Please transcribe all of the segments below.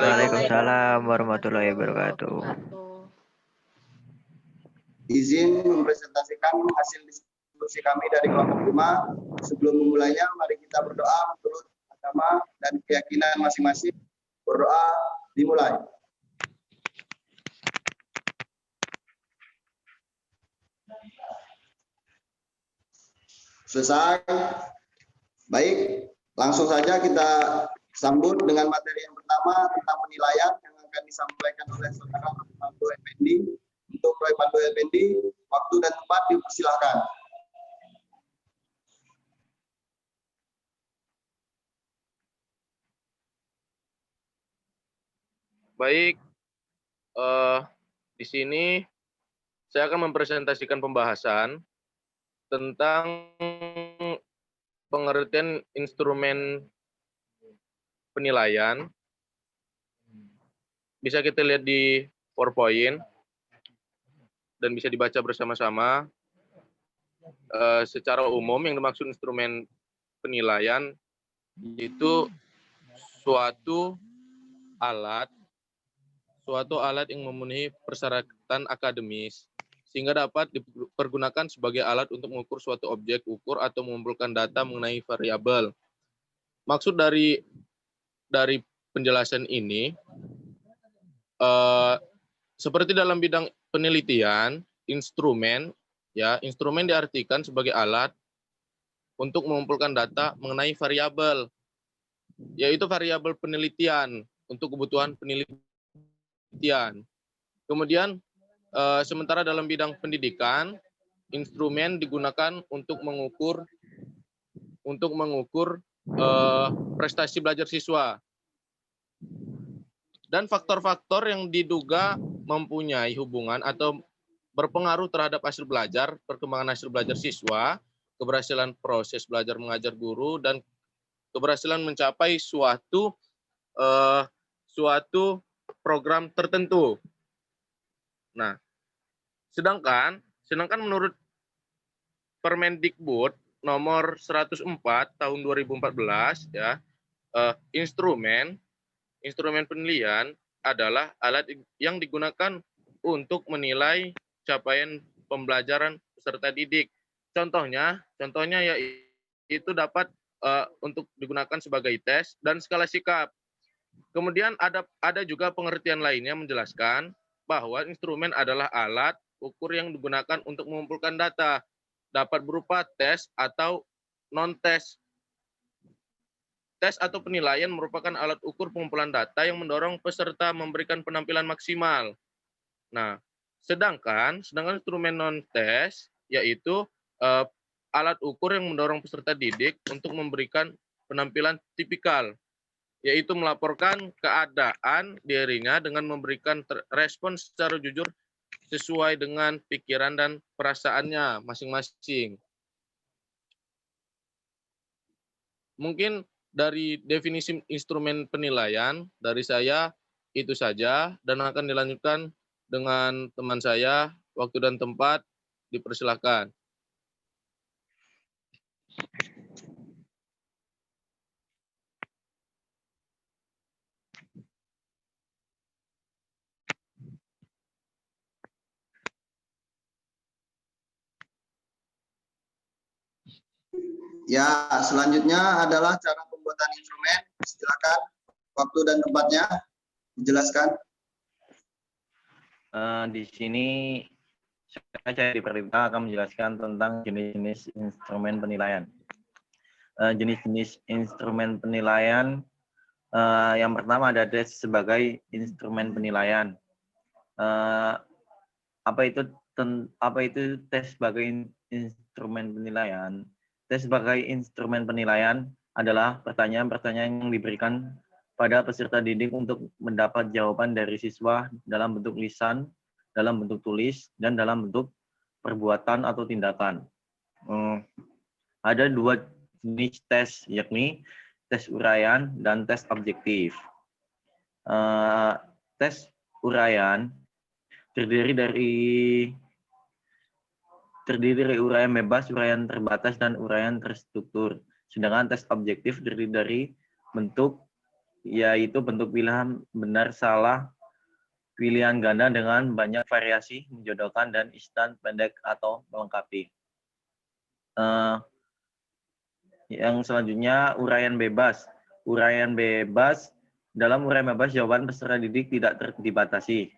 Waalaikumsalam warahmatullahi wabarakatuh. Izin mempresentasikan hasil diskusi kami dari kelompok 5. Sebelum memulainya, mari kita berdoa menurut agama dan keyakinan masing-masing. Berdoa dimulai. Selesai. Baik, langsung saja kita sambut dengan materi yang pertama tentang penilaian yang akan disampaikan oleh Saudara Pandu Effendi. Untuk Roy Pandu Effendi, waktu dan tempat dipersilahkan. Baik, di sini saya akan mempresentasikan pembahasan tentang pengertian instrumen penilaian. Bisa kita lihat di PowerPoint dan bisa dibaca bersama-sama. Secara umum yang dimaksud instrumen penilaian itu suatu alat yang memenuhi persyaratan akademis sehingga dapat dipergunakan sebagai alat untuk mengukur suatu objek ukur atau mengumpulkan data mengenai variabel. Maksud dari penjelasan ini, seperti dalam bidang penelitian, instrumen diartikan sebagai alat untuk mengumpulkan data mengenai variabel, yaitu variabel penelitian untuk kebutuhan penelitian. Kemudian sementara dalam bidang pendidikan, instrumen digunakan untuk mengukur prestasi belajar siswa. Dan faktor-faktor yang diduga mempunyai hubungan atau berpengaruh terhadap hasil belajar, perkembangan hasil belajar siswa, keberhasilan proses belajar mengajar guru, dan keberhasilan mencapai suatu program tertentu. Nah, sedangkan menurut Permendikbud nomor 104 tahun 2014 instrumen penilaian adalah alat yang digunakan untuk menilai capaian pembelajaran peserta didik. Contohnya yaitu dapat untuk digunakan sebagai tes dan skala sikap. Kemudian ada juga pengertian lainnya menjelaskan bahwa instrumen adalah alat ukur yang digunakan untuk mengumpulkan data, dapat berupa tes atau non-tes. Tes atau penilaian merupakan alat ukur pengumpulan data yang mendorong peserta memberikan penampilan maksimal. Nah, sedangkan instrumen non-tes yaitu alat ukur yang mendorong peserta didik untuk memberikan penampilan tipikal, yaitu melaporkan keadaan dirinya dengan memberikan respon secara jujur sesuai dengan pikiran dan perasaannya masing-masing. Mungkin dari definisi instrumen penilaian dari saya itu saja, dan akan dilanjutkan dengan teman saya. Waktu dan tempat dipersilakan. Ya, selanjutnya adalah cara pembuatan instrumen. Silakan, waktu dan tempatnya dijelaskan. Di sini saya diperintah akan menjelaskan tentang jenis-jenis instrumen penilaian. Jenis-jenis instrumen penilaian yang pertama ada tes sebagai instrumen penilaian. Apa itu tes sebagai instrumen penilaian? Tes sebagai instrumen penilaian adalah pertanyaan-pertanyaan yang diberikan pada peserta didik untuk mendapat jawaban dari siswa dalam bentuk lisan, dalam bentuk tulis, dan dalam bentuk perbuatan atau tindakan. Ada dua jenis tes, yakni tes uraian dan tes objektif. Tes uraian terdiri dari uraian bebas, uraian terbatas, dan uraian terstruktur. Sedangkan tes objektif terdiri dari bentuk, yaitu bentuk pilihan benar salah, pilihan ganda dengan banyak variasi, menjodohkan, dan instan, pendek, atau melengkapi. Yang selanjutnya, uraian bebas. Uraian bebas, dalam uraian bebas, jawaban peserta didik tidak dibatasi.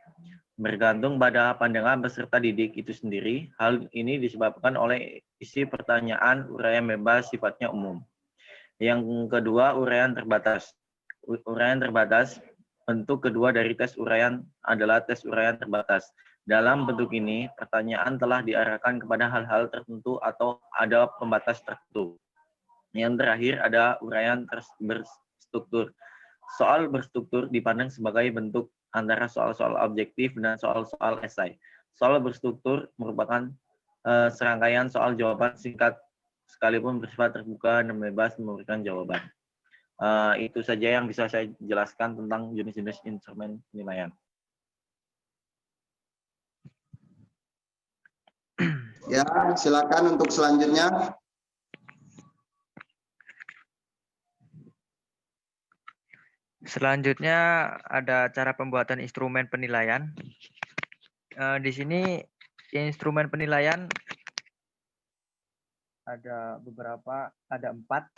Bergantung pada pandangan peserta didik itu sendiri, hal ini disebabkan oleh isi pertanyaan. Uraian bebas sifatnya umum. Yang kedua, uraian terbatas. Uraian terbatas, bentuk kedua dari tes uraian adalah tes uraian terbatas. Dalam bentuk ini, pertanyaan telah diarahkan kepada hal-hal tertentu atau ada pembatas tertentu. Yang terakhir ada uraian berstruktur. Soal berstruktur dipandang sebagai bentuk antara soal-soal objektif dan soal-soal esai. Soal berstruktur merupakan serangkaian soal jawaban singkat sekalipun bersifat terbuka dan bebas memberikan jawaban. Itu saja yang bisa saya jelaskan tentang jenis-jenis instrumen penilaian. Ya, silakan untuk selanjutnya. Selanjutnya ada cara pembuatan instrumen penilaian. Di sini instrumen penilaian ada beberapa, ada 4.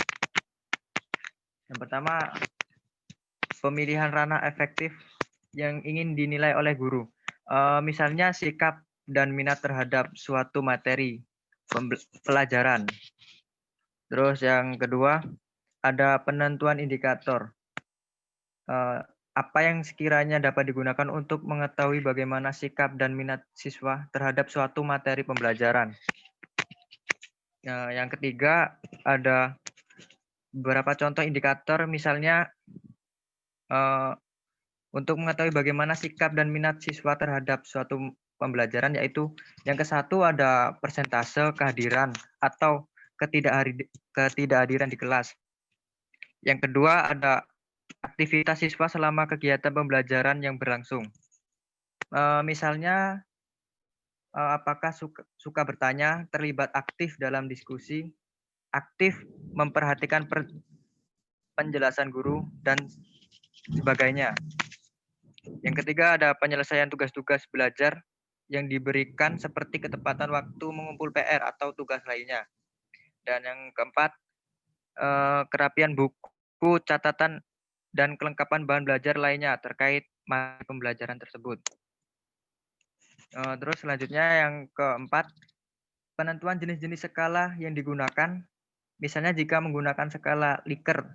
Yang pertama, pemilihan ranah efektif yang ingin dinilai oleh guru. Misalnya sikap dan minat terhadap suatu materi pelajaran. Terus yang kedua, ada penentuan indikator. Apa yang sekiranya dapat digunakan untuk mengetahui bagaimana sikap dan minat siswa terhadap suatu materi pembelajaran. Yang ketiga, ada beberapa contoh indikator, misalnya untuk mengetahui bagaimana sikap dan minat siswa terhadap suatu pembelajaran, yaitu yang ke-1 ada persentase kehadiran atau ketidakhadiran di kelas. Yang kedua ada aktivitas siswa selama kegiatan pembelajaran yang berlangsung. Misalnya, apakah suka bertanya, terlibat aktif dalam diskusi, aktif memperhatikan penjelasan guru, dan sebagainya. Yang ketiga ada penyelesaian tugas-tugas belajar yang diberikan seperti ketepatan waktu mengumpul PR atau tugas lainnya. Dan yang keempat, kerapian buku, catatan, dan kelengkapan bahan belajar lainnya terkait materi pembelajaran tersebut. Terus selanjutnya yang keempat, penentuan jenis-jenis skala yang digunakan. Misalnya jika menggunakan skala Likert,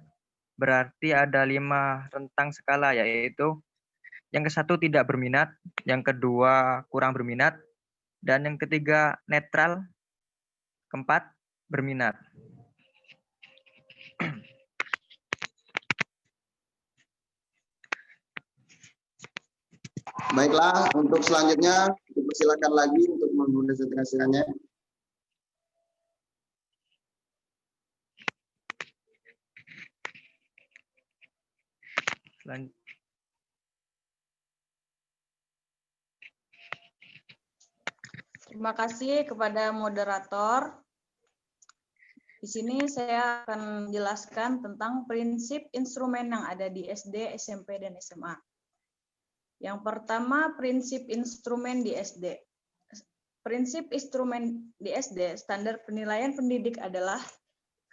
berarti ada 5 rentang skala, yaitu yang ke-1 tidak berminat, yang kedua kurang berminat, dan yang ketiga netral, keempat berminat. Baiklah, untuk selanjutnya dipersilakan lagi untuk mempresentasikannya. Terima kasih kepada moderator. Di sini saya akan menjelaskan tentang prinsip instrumen yang ada di SD, SMP, dan SMA. Yang pertama, prinsip instrumen di SD. Prinsip instrumen di SD, standar penilaian pendidik adalah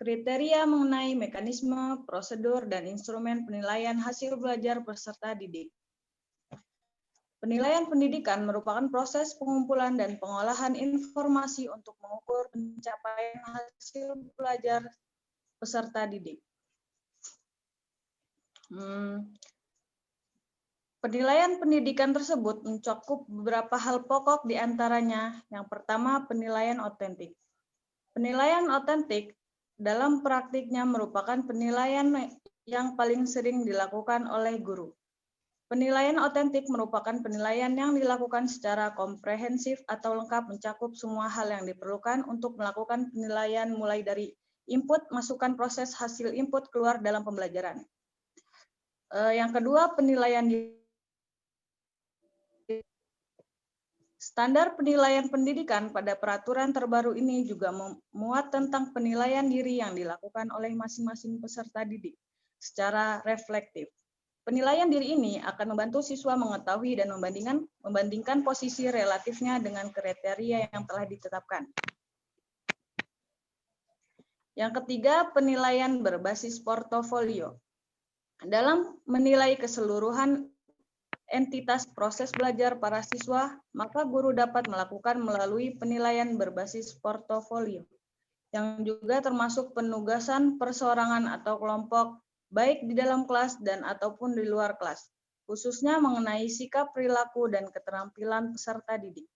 kriteria mengenai mekanisme, prosedur, dan instrumen penilaian hasil belajar peserta didik. Penilaian pendidikan merupakan proses pengumpulan dan pengolahan informasi untuk mengukur pencapaian hasil belajar peserta didik. Penilaian pendidikan tersebut mencakup beberapa hal pokok, di antaranya yang pertama penilaian otentik. Penilaian otentik dalam praktiknya merupakan penilaian yang paling sering dilakukan oleh guru. Penilaian otentik merupakan penilaian yang dilakukan secara komprehensif atau lengkap, mencakup semua hal yang diperlukan untuk melakukan penilaian, mulai dari input, masukan, proses, hasil input, keluar dalam pembelajaran. Yang kedua, penilaian standar penilaian pendidikan pada peraturan terbaru ini juga memuat tentang penilaian diri yang dilakukan oleh masing-masing peserta didik secara reflektif. Penilaian diri ini akan membantu siswa mengetahui dan membandingkan posisi relatifnya dengan kriteria yang telah ditetapkan. Yang ketiga, penilaian berbasis portofolio. Dalam menilai keseluruhan entitas proses belajar para siswa, maka guru dapat melakukan melalui penilaian berbasis portofolio, yang juga termasuk penugasan perseorangan atau kelompok, baik di dalam kelas dan ataupun di luar kelas, khususnya mengenai sikap, perilaku, dan keterampilan peserta didik.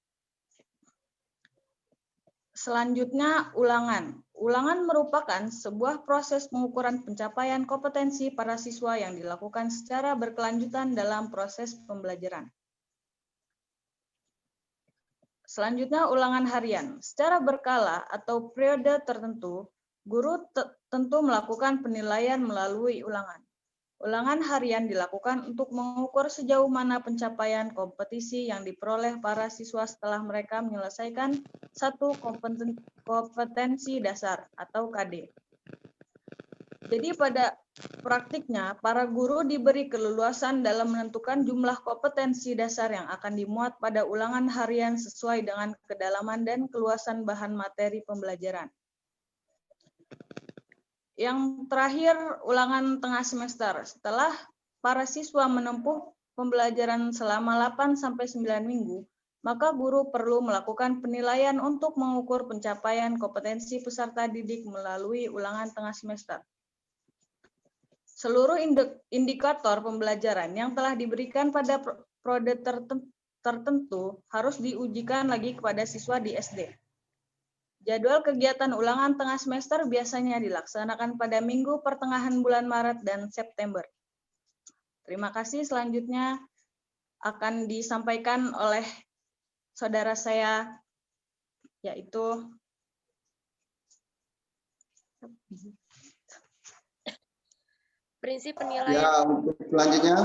Selanjutnya, ulangan. Ulangan merupakan sebuah proses pengukuran pencapaian kompetensi para siswa yang dilakukan secara berkelanjutan dalam proses pembelajaran. Selanjutnya, ulangan harian. Secara berkala atau periode tertentu, guru tentu melakukan penilaian melalui ulangan. Ulangan harian dilakukan untuk mengukur sejauh mana pencapaian kompetisi yang diperoleh para siswa setelah mereka menyelesaikan satu kompetensi dasar atau KD. Jadi pada praktiknya, para guru diberi keleluasan dalam menentukan jumlah kompetensi dasar yang akan dimuat pada ulangan harian sesuai dengan kedalaman dan keluasan bahan materi pembelajaran. Yang terakhir, ulangan tengah semester. Setelah para siswa menempuh pembelajaran selama 8-9 minggu, maka guru perlu melakukan penilaian untuk mengukur pencapaian kompetensi peserta didik melalui ulangan tengah semester. Seluruh indikator pembelajaran yang telah diberikan pada prode tertentu harus diujikan lagi kepada siswa di SD. Jadwal kegiatan ulangan tengah semester biasanya dilaksanakan pada minggu pertengahan bulan Maret dan September. Terima kasih. Selanjutnya akan disampaikan oleh saudara saya, yaitu Prinsip penilaian. Ya, untuk selanjutnya.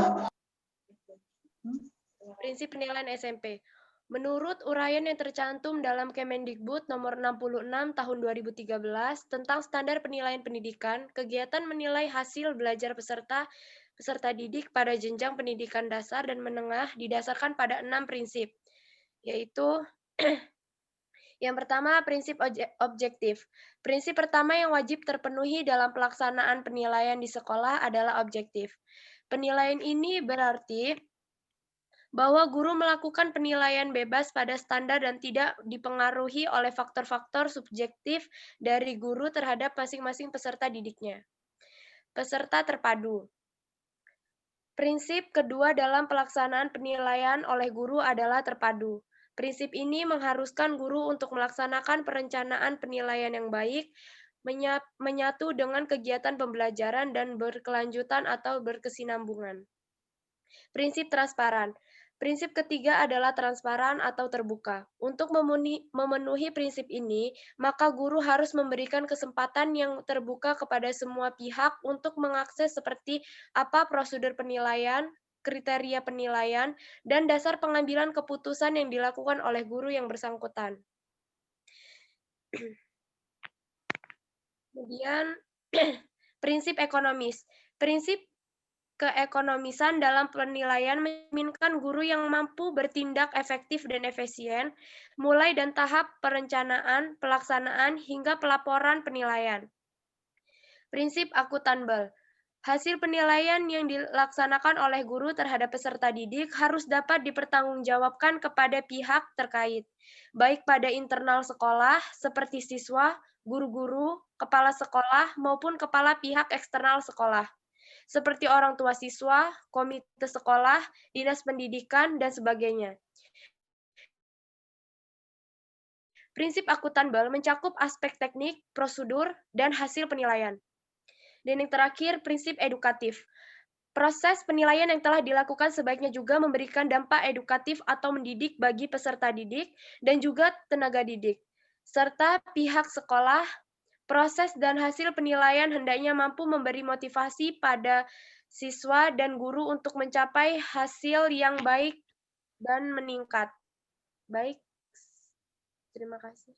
Prinsip penilaian SMP. Menurut uraian yang tercantum dalam Kemendikbud nomor 66 tahun 2013 tentang standar penilaian pendidikan, kegiatan menilai hasil belajar peserta didik pada jenjang pendidikan dasar dan menengah didasarkan pada 6 prinsip, yaitu yang pertama, prinsip objektif. Prinsip pertama yang wajib terpenuhi dalam pelaksanaan penilaian di sekolah adalah objektif. Penilaian ini berarti bahwa guru melakukan penilaian bebas pada standar dan tidak dipengaruhi oleh faktor-faktor subjektif dari guru terhadap masing-masing peserta didiknya. Peserta terpadu. Prinsip kedua dalam pelaksanaan penilaian oleh guru adalah terpadu. Prinsip ini mengharuskan guru untuk melaksanakan perencanaan penilaian yang baik, menyatu dengan kegiatan pembelajaran dan berkelanjutan atau berkesinambungan. Prinsip transparan. Prinsip ketiga adalah transparan atau terbuka. Untuk memenuhi prinsip ini, maka guru harus memberikan kesempatan yang terbuka kepada semua pihak untuk mengakses seperti apa prosedur penilaian, kriteria penilaian, dan dasar pengambilan keputusan yang dilakukan oleh guru yang bersangkutan. Kemudian, prinsip ekonomis. Prinsip keekonomisan dalam penilaian menginginkan guru yang mampu bertindak efektif dan efisien, mulai dan tahap perencanaan, pelaksanaan, hingga pelaporan penilaian. Prinsip akuntabel. Hasil penilaian yang dilaksanakan oleh guru terhadap peserta didik harus dapat dipertanggungjawabkan kepada pihak terkait, baik pada internal sekolah, seperti siswa, guru-guru, kepala sekolah, maupun kepala pihak eksternal sekolah, seperti orang tua siswa, komite sekolah, dinas pendidikan, dan sebagainya. Prinsip akuntabel mencakup aspek teknik, prosedur, dan hasil penilaian. Dan yang terakhir, prinsip edukatif. Proses penilaian yang telah dilakukan sebaiknya juga memberikan dampak edukatif atau mendidik bagi peserta didik dan juga tenaga didik, serta pihak sekolah. Proses dan hasil penilaian hendaknya mampu memberi motivasi pada siswa dan guru untuk mencapai hasil yang baik dan meningkat. Baik, terima kasih.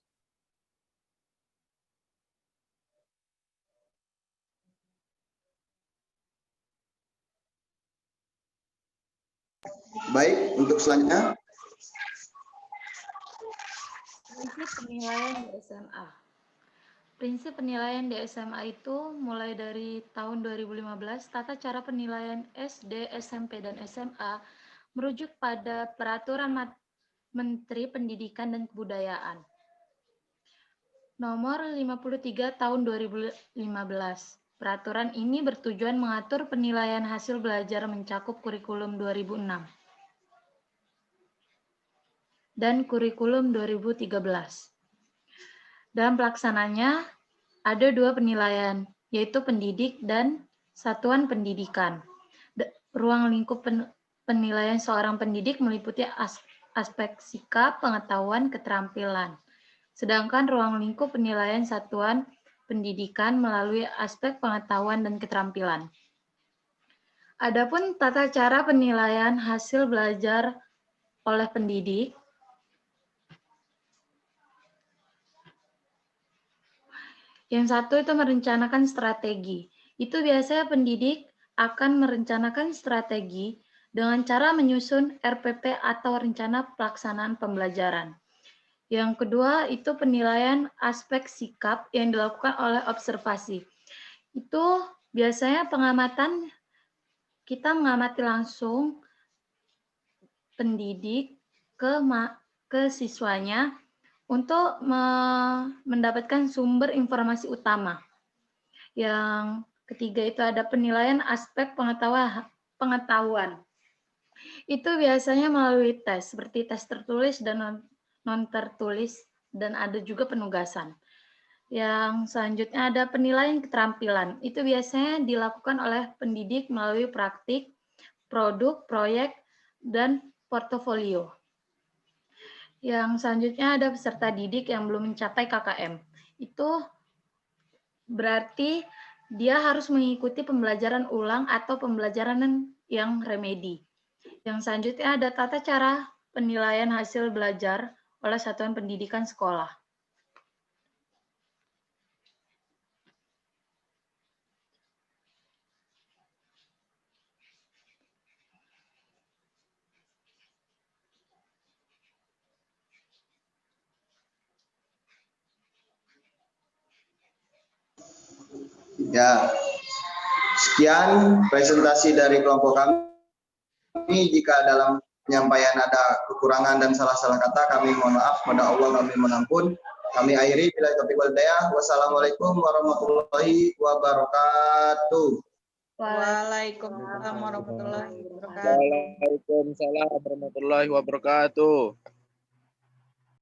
Baik, untuk selanjutnya. Prinsip penilaian di SMA. Prinsip penilaian di SMA itu mulai dari tahun 2015, tata cara penilaian SD, SMP, dan SMA merujuk pada Peraturan Menteri Pendidikan dan Kebudayaan Nomor 53 Tahun 2015. Peraturan ini bertujuan mengatur penilaian hasil belajar mencakup kurikulum 2006 dan kurikulum 2013. Dalam pelaksananya, ada 2 penilaian, yaitu pendidik dan satuan pendidikan. Ruang lingkup penilaian seorang pendidik meliputi aspek sikap, pengetahuan, keterampilan. Sedangkan ruang lingkup penilaian satuan pendidikan melalui aspek pengetahuan dan keterampilan. Adapun tata cara penilaian hasil belajar oleh pendidik, yang satu itu merencanakan strategi. Itu biasanya pendidik akan merencanakan strategi dengan cara menyusun RPP atau rencana pelaksanaan pembelajaran. Yang kedua itu penilaian aspek sikap yang dilakukan oleh observasi. Itu biasanya pengamatan, kita mengamati langsung pendidik ke siswanya untuk mendapatkan sumber informasi utama. Yang ketiga itu ada penilaian aspek pengetahuan. Itu biasanya melalui tes, seperti tes tertulis dan non tertulis, dan ada juga penugasan. Yang selanjutnya ada penilaian keterampilan. Itu biasanya dilakukan oleh pendidik melalui praktik, produk, proyek, dan portofolio. Yang selanjutnya ada peserta didik yang belum mencapai KKM. Itu berarti dia harus mengikuti pembelajaran ulang atau pembelajaran yang remedi. Yang selanjutnya ada tata cara penilaian hasil belajar oleh satuan pendidikan sekolah. Ya, sekian presentasi dari kelompok kami. Jika dalam penyampaian ada kekurangan dan salah-salah kata, kami mohon maaf, pada Allah kami mohon ampun. Kami akhiri, bila taufiq wal hidayah. Wassalamualaikum warahmatullahi wabarakatuh. Waalaikumsalam warahmatullahi wabarakatuh. Waalaikumsalam warahmatullahi wabarakatuh.